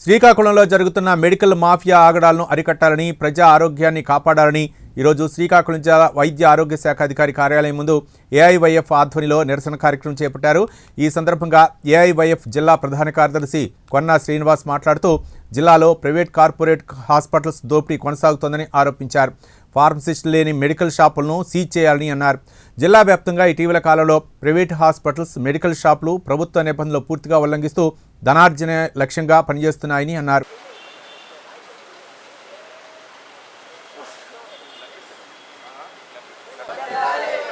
శ్రీకాకుళంలో జరుగుతున్న medical mafia ఆగడాలను అరికట్టాలని, ప్రజా ఆరోగ్యాన్ని కాపాడాలని ఈరోజు శ్రీకాకుళం జిల్లా వైద్య ఆరోగ్య శాఖ అధికారి కార్యాలయం ముందు ఏఐవైఎఫ్ ఆధ్వర్యంలో నిరసన కార్యక్రమం చేపట్టారు. ఈ సందర్భంగా ఏఐవైఎఫ్ జిల్లా ప్రధాన కార్యదర్శి కొన్నా శ్రీనివాస్ మాట్లాడుతూ జిల్లాలో ప్రైవేట్ కార్పొరేట్ హాస్పిటల్స్ దోపిడీ కొనసాగుతోందని ఆరోపించారు. ఫార్మసిస్టులు లేని మెడికల్ షాపులను సీజ్ చేయాలని అన్నారు. జిల్లా వ్యాప్తంగా ఇటీవల కాలంలో ప్రైవేట్ హాస్పిటల్స్, మెడికల్ షాపులు ప్రభుత్వ నిబంధనలు పూర్తిగా ఉల్లంఘిస్తూ ధనార్జన లక్ష్యంగా పనిచేస్తున్నాయని అన్నారు.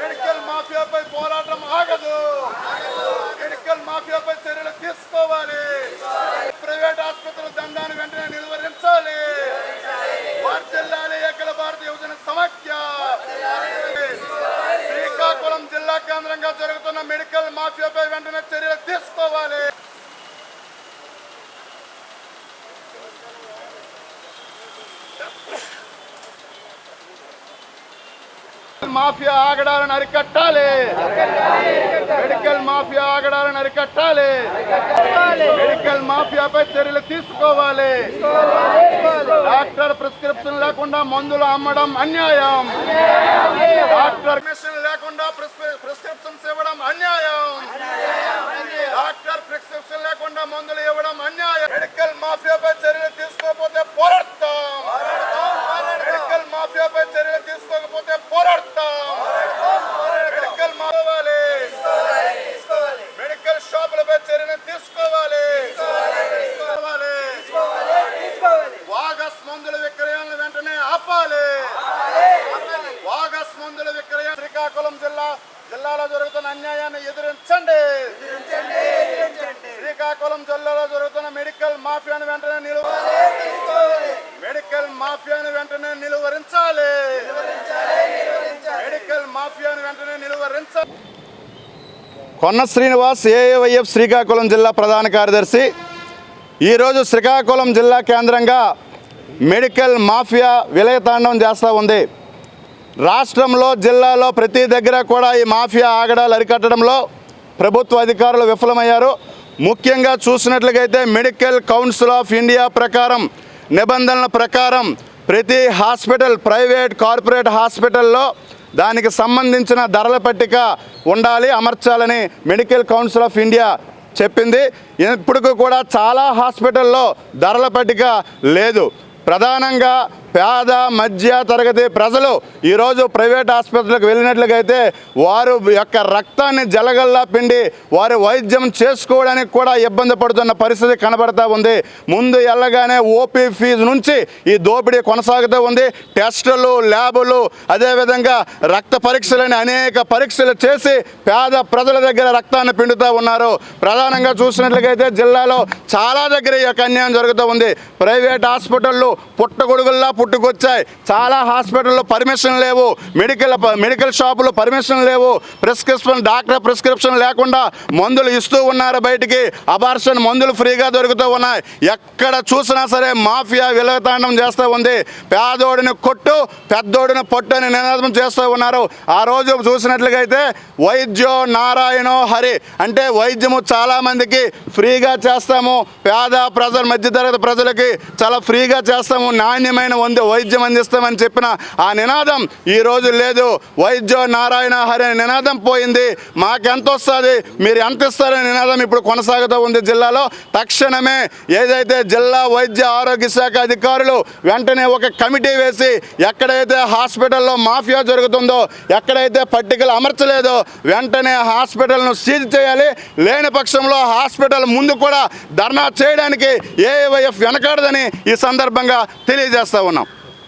మెడికల్ మాఫియాపై పోరాటం ఆగదు. మెడికల్ మాఫియాపై చర్యలు తీసుకోవాలి. ప్రైవేట్ ఆసుపత్రుల దండాన్ని వెంటనే నిలువరించాలి. వర్ధిల్లాలి అఖిల భారత యువజన సమాఖ్య. శ్రీకాకుళం జిల్లా కేంద్రంగా జరుగుతున్న మెడికల్ మాఫియాపై వెంటనే చర్యలు తీసుకోవాలి. మాఫియా ఆగడాలను అరికట్టాలి. మెడికల్ మాఫియా ఆగడాలను అరికట్టాలి. మెడికల్ మాఫియాపై చర్యలు తీసుకోవాలి. డాక్టర్ ప్రిస్క్రిప్షన్ లేకుండా మందులు అమ్మడం అన్యాయం. డాక్టర్ పర్మిషన్ లేకుండా ప్రిస్క్రిప్షన్స్ ఇవ్వడం అన్యాయం. డాక్టర్ ప్రిస్క్రిప్షన్ లేకుండా మందులు ఇవ్వడం అన్యాయం. మెడికల్ మాఫియాపై చర్యలు తీసుకోకపోతే పోరాడతాం. మెడికల్ మాఫియాపై చర్యలు తీసుకోకపోతే పోరాడతాం. మెడికల్ మావాలి. మెడికల్ షాపులపై చర్యలు తీసుకోవాలి. వాగస్ మందుల విక్రయాలను వెంటనే ఆపాలి. వాగస్ మందుల విక్రయం. శ్రీకాకుళం జిల్లాలో జరుగుతున్న అన్యాయాన్ని ఎదిరించండి. శ్రీకాకుళం జిల్లాలో జరుగుతున్న మెడికల్ మాఫియాను వెంటనే మెడికల్ మాఫియాను వెంటనే నిలువరించాలి. మెడికల్ మాఫియాను వెంటనే నిలువరించాలి. కొన్న శ్రీనివాస్, ఏఐవైఎఫ్ శ్రీకాకుళం జిల్లా ప్రధాన కార్యదర్శి. ఈరోజు శ్రీకాకుళం జిల్లా కేంద్రంగా మెడికల్ మాఫియా విలయతాండవం చేస్తూ ఉంది. రాష్ట్రంలో, జిల్లాలో ప్రతి దగ్గర కూడా ఈ మాఫియా ఆగడాలు అరికట్టడంలో ప్రభుత్వ అధికారులు విఫలమయ్యారు. ముఖ్యంగా చూసినట్లయితే మెడికల్ కౌన్సిల్ ఆఫ్ ఇండియా ప్రకారం, నిబంధనల ప్రకారం ప్రతి హాస్పిటల్, ప్రైవేట్ కార్పొరేట్ హాస్పిటల్లో దానికి సంబంధించిన ధరల పట్టిక ఉండాలి, అమర్చాలని మెడికల్ కౌన్సిల్ ఆఫ్ ఇండియా చెప్పింది. ఇప్పటికీ కూడా చాలా హాస్పిటల్లో ధరల పట్టిక లేదు. ప్రధానంగా పేద మధ్య తరగతి ప్రజలు ఈరోజు ప్రైవేట్ ఆసుపత్రులకు వెళ్ళినట్లయితే వారు యొక్క రక్తాన్ని జలగల్లా పిండి వారు వైద్యం చేసుకోవడానికి కూడా ఇబ్బంది పడుతున్న పరిస్థితి కనబడతా ఉంది. ముందు వెళ్ళగానే ఓపీ ఫీజు నుంచి ఈ దోపిడీ కొనసాగుతూ ఉంది. టెస్టులు, ల్యాబులు, అదేవిధంగా రక్త పరీక్షలని అనేక పరీక్షలు చేసి పేద ప్రజల దగ్గర రక్తాన్ని పిండుతూ ఉన్నారు. ప్రధానంగా చూసినట్లయితే జిల్లాలో చాలా దగ్గర ఈ యొక్క అన్యాయం జరుగుతూ ఉంది. ప్రైవేట్ హాస్పిటళ్ళు పుట్టగొడుగుల్లా పుట్టుకొచ్చాయి. చాలా హాస్పిటల్లో పర్మిషన్ లేవు. మెడికల్ షాపులు పర్మిషన్ లేవు. డాక్టర్ ప్రిస్క్రిప్షన్ లేకుండా మందులు ఇస్తూ ఉన్నారు. బయటికి అబార్షన్ మందులు ఫ్రీగా దొరుకుతూ ఉన్నాయి. ఎక్కడ చూసినా సరే మాఫియా విలయతాండం చేస్తూ ఉంది. పేదోడిని కొట్టు, పెద్దోడిని పొట్టు అని నినాదం చేస్తూ ఉన్నారు. ఆ రోజు చూసినట్లయితే వైద్యో నారాయణో హరి అంటే వైద్యము చాలామందికి ఫ్రీగా చేస్తాము, పేద ప్రజల మధ్యతరగతి ప్రజలకి చాలా ఫ్రీగా చేస్తాము, నాణ్యమైన వైద్యం అందిస్తామని చెప్పిన ఆ నినాదం ఈ రోజు లేదు. వైద్యో నారాయణ హరి అనే నినాదం పోయింది. మాకెంత వస్తుంది, మీరు ఎంత ఇస్తారనే నినాదం ఇప్పుడు కొనసాగుతూ ఉంది జిల్లాలో. తక్షణమే ఏదైతే జిల్లా వైద్య ఆరోగ్య శాఖ అధికారులు వెంటనే ఒక కమిటీ వేసి ఎక్కడైతే హాస్పిటల్లో మాఫియా జరుగుతుందో, ఎక్కడైతే పట్టికలు అమర్చలేదో వెంటనే హాస్పిటల్ను సీజ్ చేయాలి. లేని పక్షంలో హాస్పిటల్ ముందు కూడా ధర్నా చేయడానికి ఏఐవైఎఫ్ వెనకాడదని ఈ సందర్భంగా తెలియజేస్తా ఉన్నాం.